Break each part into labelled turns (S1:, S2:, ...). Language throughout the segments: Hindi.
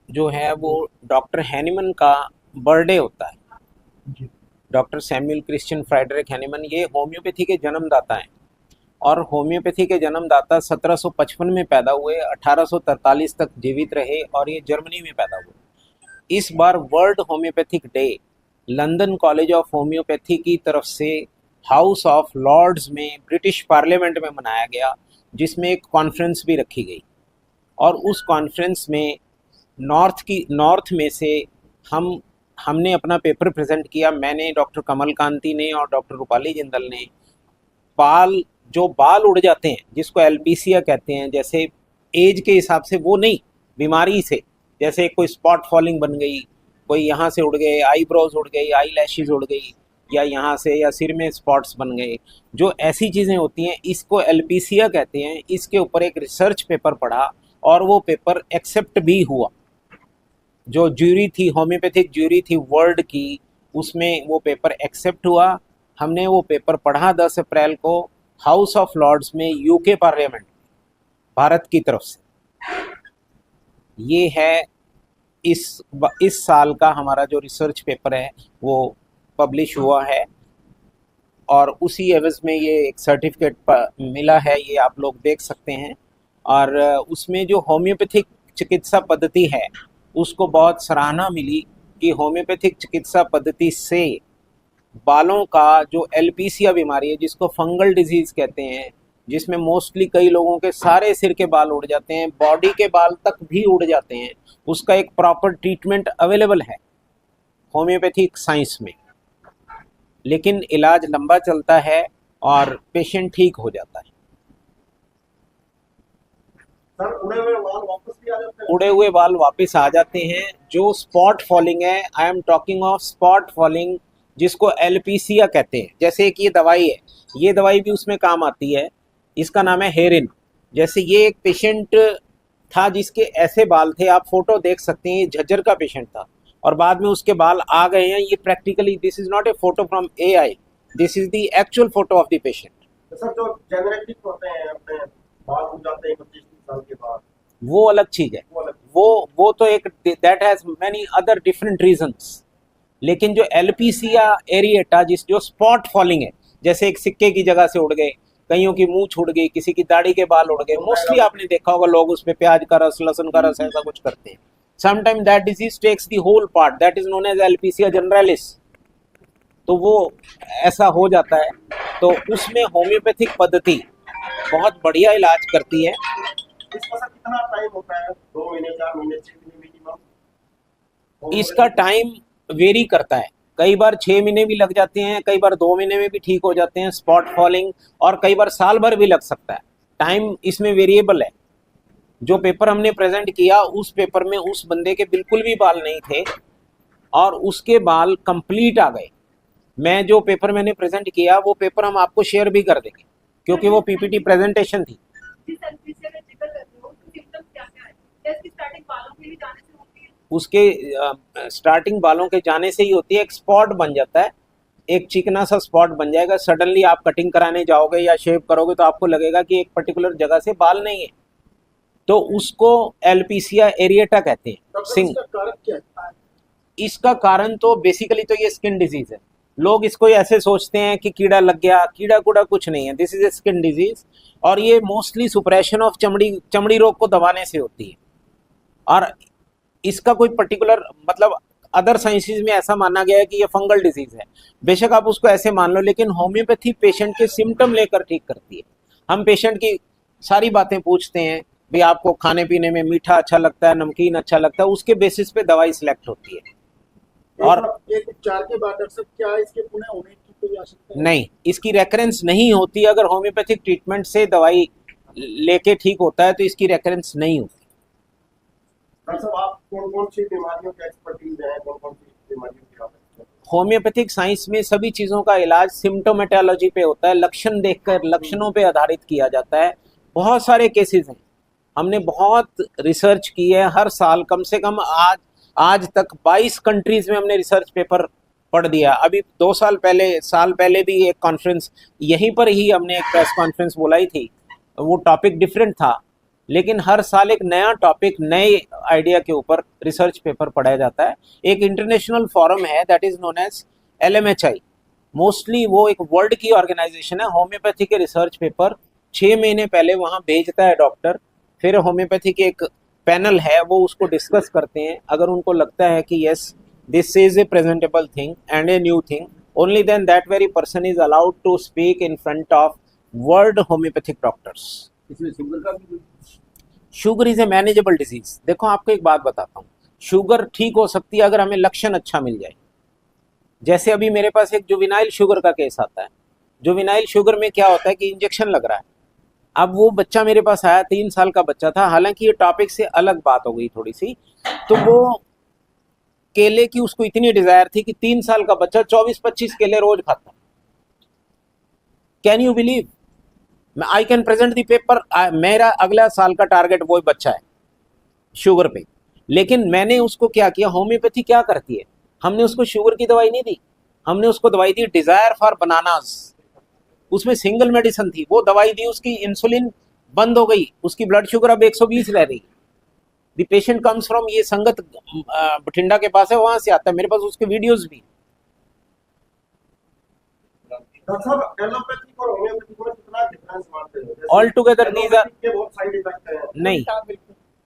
S1: जो है वो डॉक्टर हैनीमन का बर्थडे होता है।
S2: जी।
S1: Doctor Samuel Christian Frederick Hahnemann ये होम्योपैथी के जन्मदाता हैं। और होम्योपैथी के जन्मदाता 1755 में पैदा हुए, 1843 तक जीवित रहे और ये जर्मनी में पैदा हुए। इस बार World Homoeopathic Day London College of Homoeopathy की तरफ से हाउस ऑफ लॉर्ड्स में ब्रिटिश पार्लियामेंट में मनाया गया, जिसमें एक कॉन्फ्रेंस भी रखी गई। और उस कॉन्फ्रेंस में नॉर्थ में से हम हमने अपना पेपर प्रेजेंट किया। मैंने, डॉक्टर कमल कांति ने और डॉक्टर रूपाली जिंदल ने बाल उड़ जाते हैं जिसको एल्पीसिया कहते हैं, जैसे एज के हिसाब से वो नहीं, बीमारी से, जैसे कोई स्पॉट फॉलिंग बन गई, कोई यहाँ से उड़ गए, आईब्रोज उड़ गई, आई लैशेज उड़ गई, या यहाँ से या सिर में स्पॉट्स बन गए, जो ऐसी चीज़ें होती हैं इसको एल्पीसिया कहते हैं। इसके ऊपर एक रिसर्च पेपर पढ़ा और वो पेपर एक्सेप्ट भी हुआ। जो ज्यूरी थी, होम्योपैथिक ज्यूरी थी वर्ल्ड की, उसमें वो पेपर एक्सेप्ट हुआ। हमने वो पेपर पढ़ा 10 अप्रैल को हाउस ऑफ लॉर्ड्स में, यूके पार्लियामेंट, भारत की तरफ से। ये है इस साल का हमारा जो रिसर्च पेपर है वो पब्लिश हुआ है, और उसी एवज में ये एक सर्टिफिकेट मिला है, ये आप लोग देख सकते हैं। और उसमें जो होम्योपैथिक चिकित्सा पद्धति है उसको बहुत सराहना मिली कि होम्योपैथिक चिकित्सा पद्धति से बालों का जो एल्पीसिया बीमारी है, जिसको फंगल डिजीज कहते हैं, जिसमें मोस्टली कई लोगों के सारे सिर के बाल उड़ जाते हैं, बॉडी के बाल तक भी उड़ जाते हैं, उसका एक प्रॉपर ट्रीटमेंट अवेलेबल है होम्योपैथिक साइंस में। लेकिन इलाज लंबा चलता है और पेशेंट ठीक हो जाता है।
S2: सर, उड़े हुए बाल वापस भी आ जाते हैं?
S1: उड़े हुए बाल वापस आ जाते हैं। जो स्पॉट फॉलिंग है, I am talking of spot falling, जिसको एल्पीसिया कहते हैं। जैसे कि ये दवाई है, ये दवाई भी उसमें काम आती है, इसका नाम है हेरिन। जैसे ये एक पेशेंट था जिसके ऐसे बाल थे, आप फोटो देख सकते हैं, ये झज्जर का पेशेंट था और बाद में उसके बाल आ गए हैं। ये practically, this is not a photo from AI, this is the actual photo of the patient.
S2: तो सर, जो जेनेटिक होते हैं अपने बाल उग जाते हैं 25-30 साल के बाद,
S1: वो अलग चीज है।
S2: वो अलग।
S1: वो तो एक, that has many other different reasons. लेकिन जो एल्पीसिया एरिएटा, जिस जो स्पॉट फॉलिंग है, जैसे एक सिक्के की जगह से उड़ गए, कईयों की मूंछ उड़ गई, किसी की दाढ़ी के बाल उड़ गए, मोस्टली आपने देखा होगा लोग उस पे प्याज का रस, लहसुन का रस, ऐसा कुछ करते हैं। Sometime that disease takes the whole part, that is known as alopecia generalis. तो वो ऐसा हो जाता है। तो उसमें होम्योपैथिक पद्धति बहुत बढ़िया इलाज करती है।
S2: इसका सर कितना टाइम होता है? 2 महीने, 4 महीने, 6 महीने मिनिमम?
S1: इसका टाइम वेरी करता है, कई बार 6 महीने भी लग जाते हैं, कई बार 2 महीने में भी ठीक हो जाते हैं स्पॉट फॉलिंग, और कई बार साल भर भी लग सकता है। टाइम इसमें वेरिएबल है। जो पेपर हमने प्रेजेंट किया, उस पेपर में उस बंदे के बिल्कुल भी बाल नहीं थे और उसके बाल कंप्लीट आ गए। मैं जो पेपर मैंने प्रेजेंट किया, वो पेपर हम आपको शेयर भी कर देंगे, क्योंकि वो पीपीटी प्रेजेंटेशन थी। उसके स्टार्टिंग बालों के जाने से ही होती है, एक स्पॉट बन जाता है, एक चिकना सा स्पॉट बन जाएगा। सडनली आप कटिंग कराने जाओगे या शेव करोगे तो आपको लगेगा कि एक पर्टिकुलर जगह से बाल नहीं है, तो उसको एल्पीसिया एरिएटा कहते हैं।
S2: डॉक्टर,
S1: सिंग,
S2: इसका कारण क्या है?
S1: इसका कारण तो बेसिकली तो ये स्किन डिजीज है। लोग इसको ऐसे सोचते हैं कि कीड़ा लग गया, कीड़ा कूड़ा कुछ नहीं है, this is A skin disease. और ये मोस्टली सुप्रेशन ऑफ चमड़ी रोग को दबाने से होती है। और इसका कोई पर्टिकुलर मतलब, अदर साइंसेज में ऐसा माना गया है कि ये फंगल डिजीज है। बेशक आप उसको ऐसे मान लो, लेकिन होम्योपैथी पेशेंट के सिम्टम लेकर ठीक करती है। हम पेशेंट की सारी बातें पूछते हैं, भाई आपको खाने पीने में मीठा अच्छा लगता है, नमकीन अच्छा लगता है, उसके बेसिस पे दवाई सिलेक्ट होती है। और
S2: एक उपचार के बाद डॉक्टर साहब, क्या इसके पुनः होने की कोई आशंका है?
S1: नहीं, इसकी रेकरेंस नहीं होती। अगर होम्योपैथिक ट्रीटमेंट से दवाई लेके ठीक होता है तो इसकी रेकरेंस नहीं होती।
S2: डॉक्टर साहब, आप कौन कौन सी बीमारियों के एक्सपर्टीज हैं, कौन कौन सी बीमारियों की आप हैं?
S1: होम्योपैथिक साइंस में सभी चीज़ों का इलाज सिम्टोमेटोलॉजी पे होता है, लक्षण देखकर, लक्षणों पे आधारित किया जाता है। बहुत सारे केसेस हैं, हमने बहुत रिसर्च की है। हर साल कम से कम आज तक 22 कंट्रीज में हमने रिसर्च पेपर पढ़ दिया। अभी 2 साल पहले भी एक कॉन्फ्रेंस, यहीं पर ही हमने एक प्रेस कॉन्फ्रेंस बुलाई थी, वो टॉपिक डिफरेंट था, लेकिन हर साल एक नया टॉपिक नए आइडिया के ऊपर रिसर्च पेपर पढ़ाया जाता है। एक इंटरनेशनल फोरम है that is known as LMHI। Mostly वो एक वर्ल्ड की ऑर्गेनाइजेशन है। होम्योपैथी के रिसर्च पेपर 6 महीने पहले वहाँ भेजता है डॉक्टर, फिर होम्योपैथी के एक पैनल है वो उसको डिस्कस करते हैं। अगर उनको लगता है कि yes this is a presentable thing and a new thing, only then that very person is allowed to speak in front of world homeopathic doctors.
S2: इसमें शुगर का भी
S1: sugar is a manageable disease. देखो आपको एक बात बताता हूँ, शुगर ठीक हो सकती है अगर हमें लक्षण अच्छा मिल जाए। जैसे अभी मेरे पास एक जुवेनाइल शुगर का केस आता है। जुवेनाइल शुगर में क्या होता है कि इंजेक्शन लग रहा है। अब वो बच्चा मेरे पास आया, 3 साल का बच्चा था, हालांकि ये टॉपिक से अलग बात हो गई थोड़ी सी। तो वो केले की उसको इतनी डिजायर थी कि 3 साल का बच्चा 24-25 केले रोज खाता। Can you believe? I can present the paper, मेरा अगला साल का टारगेट वो बच्चा है शुगर पे। लेकिन मैंने उसको क्या किया, होम्योपैथी क्या करती है, हमने उसको शुगर की दवाई नहीं दी, हमने उसको दवाई दी डिजायर फॉर बनानास। उसमें सिंगल मेडिसिन थी, वो दवाई दी, उसकी इंसुलिन बंद हो गई, उसकी ब्लड शुगर अब 120 रह रही। द पेशेंट कम्स फ्रॉम, ये संगत बठिंडा के पास है, वहां से आता है, मेरे पास उसके वीडियोस भी।
S2: डॉक्टर साहब एलोपैथिक और होम्योपैथिक में कितना डिफरेंस मानते हैं?
S1: ऑल टुगेदर दीज आर,
S2: के बहुत साइड इफेक्ट हैं।
S1: नहीं,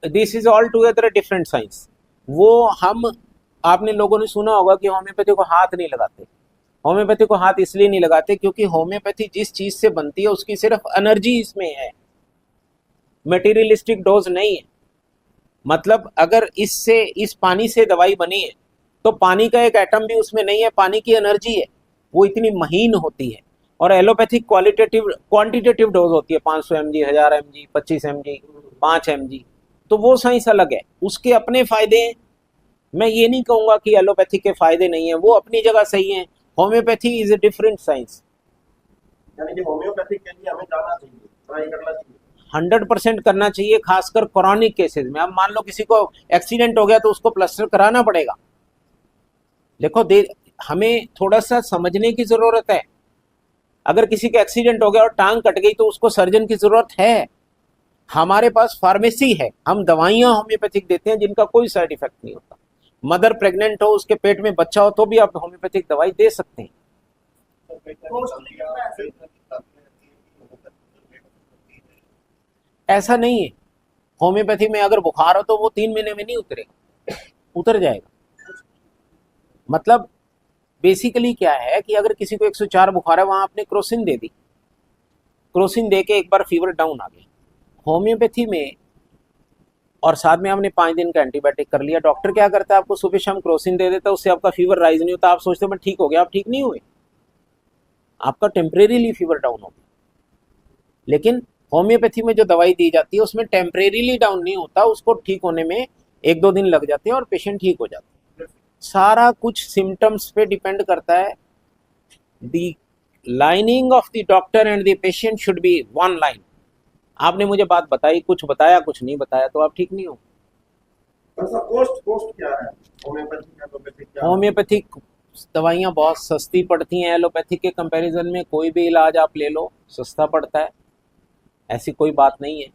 S1: this is all together different science. वो हम, आपने लोगों ने सुना होगा कि होम्योपैथी को हाथ नहीं लगाते। होम्योपैथी को हाथ इसलिए नहीं लगाते क्योंकि होम्योपैथी जिस चीज से बनती है उसकी सिर्फ एनर्जी इसमें है, मटेरियलिस्टिक डोज नहीं है। मतलब अगर इससे, इस पानी से दवाई बनी है तो पानी का एक एटम भी उसमें नहीं है, पानी की एनर्जी है, वो इतनी महीन होती है। और एलोपैथिक क्वांटिटेटिव डोज होती है, 500 mg, 1000 mg, 25 mg, 5 mg। तो वो साइंस अलग है, उसके अपने फायदे हैं। मैं ये नहीं कहूंगा कि एलोपैथी के फायदे नहीं है, वो अपनी जगह सही है। Homeopathy is a different science.
S2: यानी कि होम्योपैथिक के लिए हमें जाना चाहिए, ट्राई करना चाहिए।
S1: 100% करना चाहिए, खासकर क्रॉनिक केसेस में। अब मान लो किसी को एक्सीडेंट हो गया तो उसको प्लास्टर कराना पड़ेगा। देखो हमें थोड़ा सा समझने की जरूरत है। अगर किसी का एक्सीडेंट हो गया और टांग कट गई तो उसको सर्जन की जरूरत है। हमारे पास फार्मेसी है, हम दवाइयां होम्योपैथिक देते हैं जिनका कोई साइड इफेक्ट नहीं होता। मदर प्रेग्नेंट हो, उसके पेट में बच्चा हो तो भी आप होम्योपैथिक दवाई दे सकते हैं। ऐसा नहीं है, होम्योपैथी में अगर बुखार हो तो वो 3 महीने में नहीं उतरेगा, उतर जाएगा। मतलब बेसिकली क्या है कि अगर किसी को 104 बुखार है, वहां आपने क्रोसिन दे दी, क्रोसिन दे के एक बार फीवर डाउन आ गया। होम्योपैथी में और साथ में आपने 5 दिन का एंटीबायोटिक कर लिया। डॉक्टर क्या करता है, आपको सुबह शाम क्रोसिन दे देता है, उससे आपका फीवर राइज नहीं होता। आप सोचते हो मैं ठीक हो गया, आप ठीक नहीं हुए, आपका टेम्परेरीली फीवर डाउन हो गया। लेकिन होम्योपैथी में जो दवाई दी जाती है उसमें टेम्परेरीली डाउन नहीं होता, उसको ठीक होने में 1-2 दिन लग जाते हैं और पेशेंट ठीक हो जाता है। सारा कुछ सिम्टम्स पे डिपेंड करता है। The lining of the doctor and the patient should be one line. आपने मुझे बात बताई, कुछ बताया, कुछ नहीं बताया, तो आप ठीक नहीं हो।
S2: कॉस्ट क्या है होम्योपैथिक?
S1: होम्योपैथिक दवाइयाँ बहुत सस्ती पड़ती हैं, एलोपैथिक के कंपैरिजन में कोई भी इलाज आप ले लो सस्ता पड़ता है, ऐसी कोई बात नहीं है।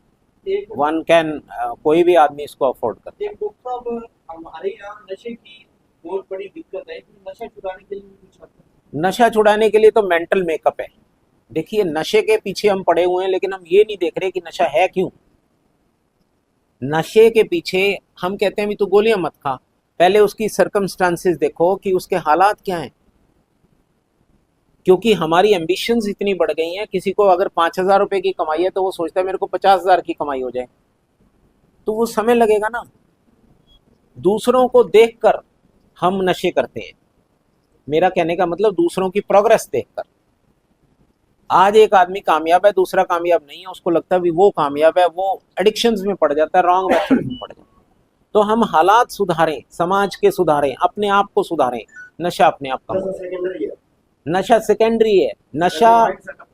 S1: वन कैन, कोई भी आदमी इसको अफोर्ड करता है।
S3: एक डॉक्टर साहब, हमारे यहाँ नशे की बहुत बड़ी दिक्कत है कि नशा छुड़ाने के लिए कुछ आता है।
S1: नशा छुड़ाने के लिए तो मेंटल मेकअप है। देखिए नशे के पीछे हम पड़े हुए हैं, लेकिन हम ये नहीं देख रहे कि नशा है क्यों। नशे के पीछे हम कहते हैं भी तू गोलियां मत खा, पहले उसकी सर्कमस्टांसेस देखो कि उसके हालात क्या हैं। क्योंकि हमारी एम्बिशंस इतनी बढ़ गई हैं, किसी को अगर 5,000 रुपए की कमाई है तो वो सोचता है मेरे को 50,000 की कमाई हो जाए, तो वो समय लगेगा ना। दूसरों को देखकर हम नशे करते हैं, मेरा कहने का मतलब दूसरों की प्रोग्रेस देखकर। आज एक आदमी कामयाब है, दूसरा कामयाब नहीं है, उसको लगता है भी वो कामयाब है, वो एडिक्शंस में पड़ जाता है, रॉन्ग मेथड में पड़ जाता है। तो हम हालात सुधारें, समाज के सुधारें, अपने आप को सुधारें। नशा अपने आप का,
S2: सेकेंडरी है,
S1: नशा सेकेंडरी है।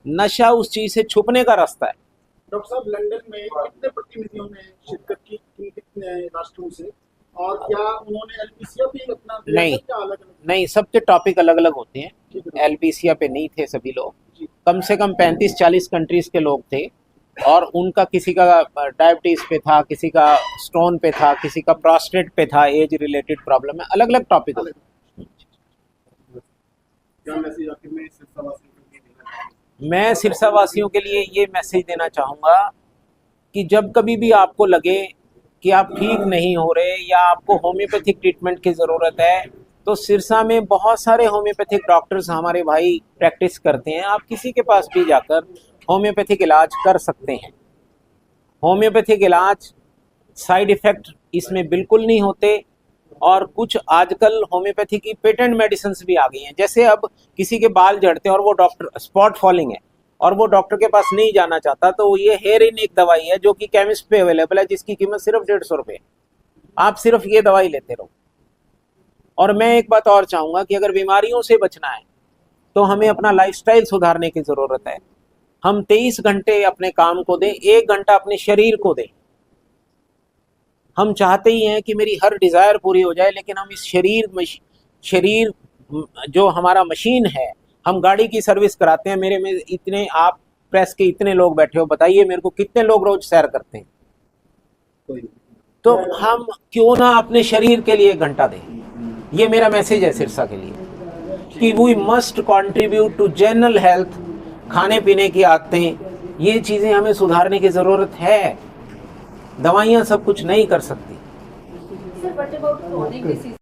S1: नशा उस चीज से छुपने का रास्ता है।
S4: डॉक्टर साहब, लंदन में कितने प्रतिनिधियों ने शिरकत की, कितने राष्ट्रों से, और क्या उन्होंने एलपीसीआ पे अपना दिया
S1: नहीं,
S4: था, क्या अलग अलग?
S1: नहीं, सबके टॉपिक अलग अलग होते हैं।
S4: ठीक है।
S1: एलपीसीआ पे नहीं थे सभी लोग, कम से कम 35-40 कंट्रीज के लोग थे। और उनका किसी का डायबिटीज पे था, किसी का स्टोन पे था, किसी का प्रोस्टेट पे था, एज रिलेटेड प्रॉब्लम है, अलग अलग टॉपिक है।
S2: क्या मैसेज आखिर में सिरसा वासियों को ये देना चाहेंगे?
S1: मैं सिरसा वासियों के लिए ये मैसेज देना चाहूँगा कि जब कभी भी आपको लगे कि आप ठीक नहीं हो रहे या आपको होम्योपैथिक ट्रीटमेंट की ज़रूरत है, तो सिरसा में बहुत सारे होम्योपैथिक डॉक्टर्स हमारे भाई प्रैक्टिस करते हैं। आप किसी के पास भी जाकर होम्योपैथिक इलाज कर सकते हैं। होम्योपैथिक इलाज साइड इफ़ेक्ट इसमें बिल्कुल नहीं होते, और कुछ आजकल होम्योपैथी की पेटेंट मेडिसिन भी आ गई हैं। जैसे अब किसी के बाल झड़ते हैं और वो डॉक्टर स्पॉट फॉलिंग है और वो डॉक्टर के पास नहीं जाना चाहता, तो ये हेयर इन एक दवाई है जो कि केमिस्ट पे अवेलेबल है, जिसकी कीमत सिर्फ 150 रुपये। आप सिर्फ ये दवाई लेते रहो। और मैं एक बात और चाहूँगा कि अगर बीमारियों से बचना है तो हमें अपना लाइफस्टाइल सुधारने की ज़रूरत है। हम 23 घंटे अपने काम को दें, 1 घंटा अपने शरीर को दें। हम चाहते ही हैं कि मेरी हर डिज़ायर पूरी हो जाए, लेकिन हम इस शरीर जो हमारा मशीन है, हम गाड़ी की सर्विस कराते हैं। मेरे में इतने, आप प्रेस के इतने लोग बैठे हो, बताइए मेरे को कितने लोग रोज सैर करते हैं? तो हम क्यों ना अपने शरीर के लिए 1 घंटा दें। ये मेरा मैसेज है सिरसा के लिए कि we must contribute to general health. खाने पीने की आदतें, ये चीज़ें हमें सुधारने की ज़रूरत है। दवाइयाँ सब कुछ नहीं कर सकती।
S5: Sir, what about chronic disease?